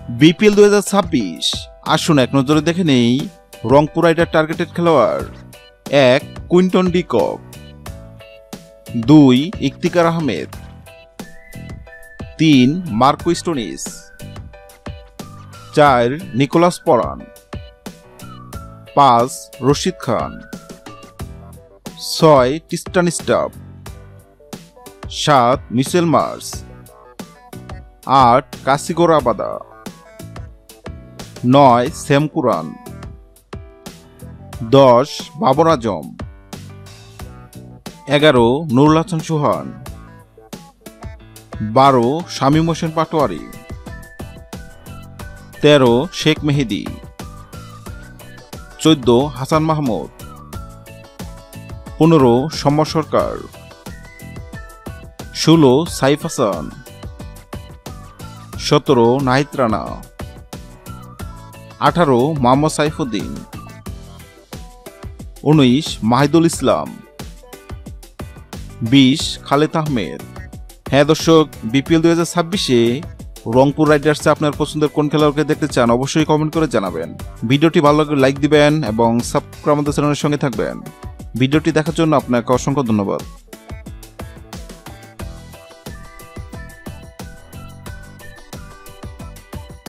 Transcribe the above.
BPL 2026 আসুন এক নজরে দেখে নেই রংপুর রাইডার টার্গেটেড খেলোয়াড়। 1 Quinton de Kock, 2 Iftikhar Ahmed, 3 Marcus Stoinis, 4 Nicholas Pooran, 5 Rashid Khan, 6 Tristan Stubbs, 7 Mitchell Marsh, 8 Kagiso Rabada, 9 Sam Curran, 10 Babar Azam, 11 Nurul Hasan Sohan, 12 Shamim Hossain Patwari, 13 Sheikh Mehedi, 14 Hasan Mahmud, 15 Soumya Sarkar, 16 Saif Hasan, 17 Nahid Rana, 18 Mohammad Saifuddin, 19 Mahidul Islam, 20 Khaled Ahmed. হ্যাঁ দর্শক, বিপিএল 2026-এ রংপুর রাইডার্সে আপনার পছন্দের কোন খেলোয়াড়কে দেখতে চান অবশ্যই কমেন্ট করে জানাবেন। ভিডিওটি ভালো লাগলে লাইক দিবেন এবং সাবস্ক্রাইব আমাদের চ্যানেলের সঙ্গে থাকবেন। ভিডিওটি দেখার জন্য আপনাকে অসংখ্য ধন্যবাদ।